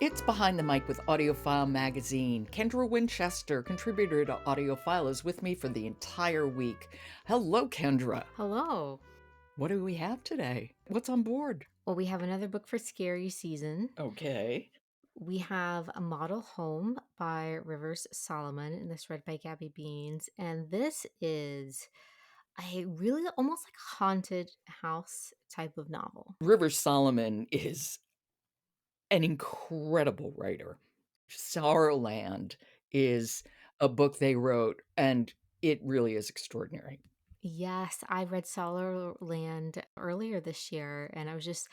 It's Behind the Mic with AudioFile magazine. Kendra Winchester, contributor to AudioFile, is with me for the entire week. Hello, Kendra. Hello. What do we have today? What's on board? Well, we have another book for scary season. Okay. We have A Model Home by Rivers Solomon, and this read by Gabby Beans. And this is a really almost like haunted house type of novel. River Solomon is an incredible writer. Sorrowland is a book they wrote, and it really is extraordinary. Yes, I read Solar Land earlier this year, and I was just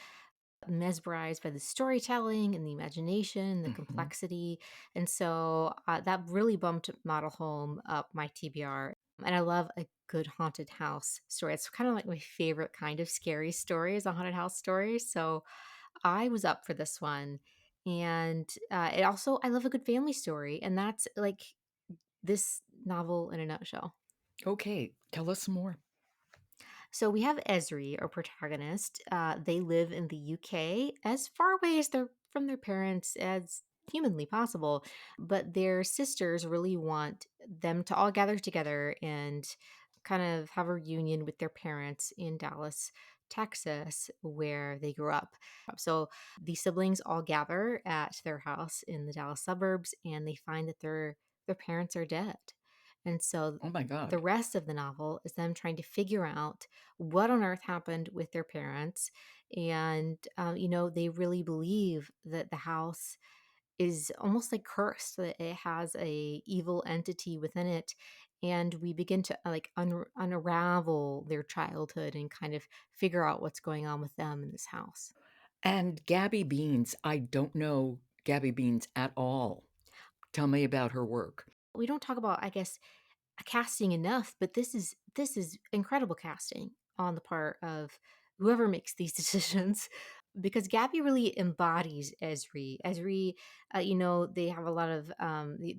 mesmerized by the storytelling and the imagination, the Mhm. complexity. And so that really bumped Model Home up my TBR. And I love a good haunted house story. It's kind of like my favorite kind of scary story is a haunted house story. So I was up for this one. And it also, I love a good family story. And that's like this novel in a nutshell. Okay, tell us some more. So we have Ezri, our protagonist. They live in the UK, as far away as they're from their parents as humanly possible. But their sisters really want them to all gather together and kind of have a reunion with their parents in Dallas, Texas, where they grew up. So the siblings all gather at their house in the Dallas suburbs, and they find that their parents are dead. And so Oh my the God. rest of the novel is them trying to figure out what on earth happened with their parents. And, they really believe that the house is almost like cursed, that it has a evil entity within it. And we begin to like unravel their childhood and kind of figure out what's going on with them in this house. And Gabby Beans, I don't know Gabby Beans at all. Tell me about her work. We don't talk about, I guess, casting enough, but this is incredible casting on the part of whoever makes these decisions because Gabby really embodies Ezri. Ezri, they have a lot of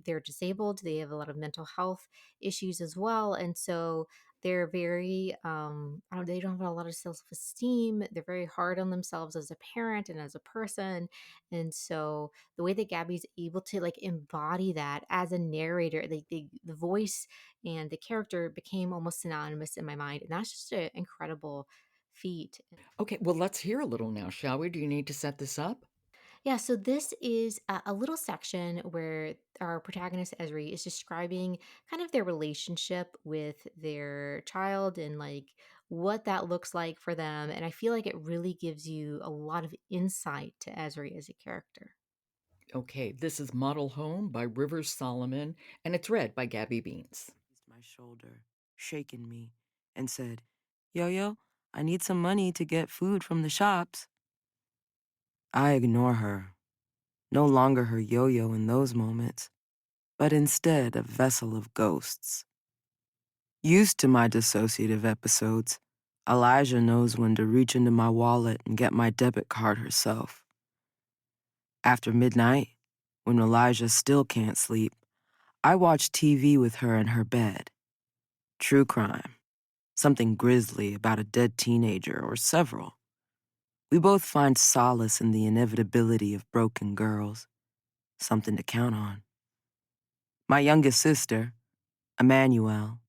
they're disabled. They have a lot of mental health issues as well, and so they're very they don't have a lot of self esteem. They're very hard on themselves as a parent and as a person, and so the way that Gabby's able to like embody that as a narrator, the voice and the character became almost synonymous in my mind, and that's just an incredible feat. Okay, well, let's hear a little now, shall we? Do you need to set this up? Yeah, so this is a little section where our protagonist Ezri is describing kind of their relationship with their child and like what that looks like for them, and I feel like it really gives you a lot of insight to Ezri as a character. Okay, this is Model Home by Rivers Solomon, and it's read by Gabby Beans. My shoulder, shaking me, and said, Yo, yo, I need some money to get food from the shops. I ignore her, no longer her yo yo in those moments, but instead a vessel of ghosts. Used to my dissociative episodes, Elijah knows when to reach into my wallet and get my debit card herself. After midnight, when Elijah still can't sleep, I watch TV with her in her bed. True crime. Something grisly about a dead teenager or several. We both find solace in the inevitability of broken girls, something to count on. My youngest sister, Emmanuelle,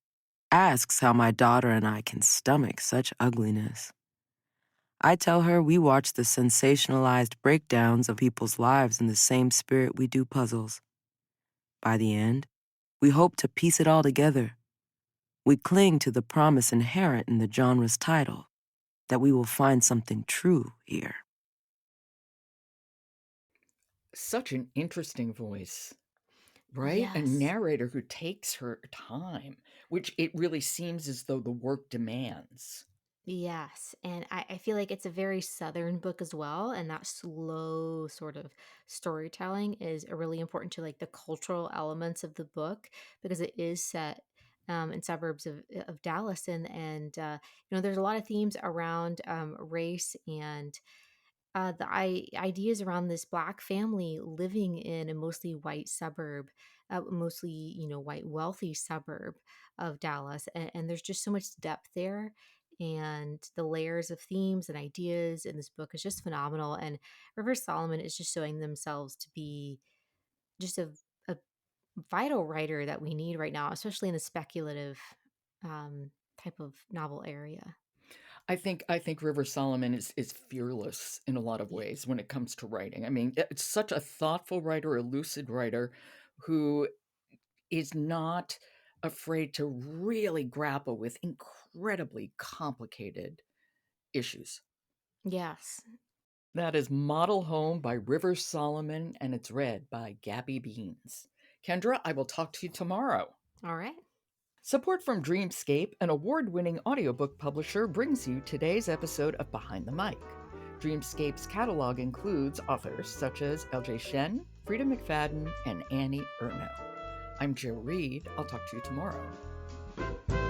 asks how my daughter and I can stomach such ugliness. I tell her we watch the sensationalized breakdowns of people's lives in the same spirit we do puzzles. By the end, we hope to piece it all together. We cling to the promise inherent in the genre's title, that we will find something true here. Such an interesting voice, right? A Yes. narrator who takes her time, which it really seems as though the work demands. Yes, and I feel like it's a very Southern book as well, and that slow sort of storytelling is really important to like the cultural elements of the book because it is set in suburbs of Dallas, and there's a lot of themes around race and ideas around this black family living in a mostly white suburb, mostly white wealthy suburb of Dallas, and there's just so much depth there, and the layers of themes and ideas in this book is just phenomenal. And River Solomon is just showing themselves to be just a vital writer that we need right now, especially in the speculative type of novel area. I think River Solomon is fearless in a lot of Yeah. ways when it comes to writing. I mean, it's such a thoughtful writer, a lucid writer who is not afraid to really grapple with incredibly complicated issues. Yes. That is Model Home by River Solomon, and it's read by Gabby Beans. Kendra, I will talk to you tomorrow. All right. Support from Dreamscape, an award winning audiobook publisher, brings you today's episode of Behind the Mic. Dreamscape's catalog includes authors such as LJ Shen, Frida McFadden, and Annie Ernaux. I'm Jill Reed. I'll talk to you tomorrow.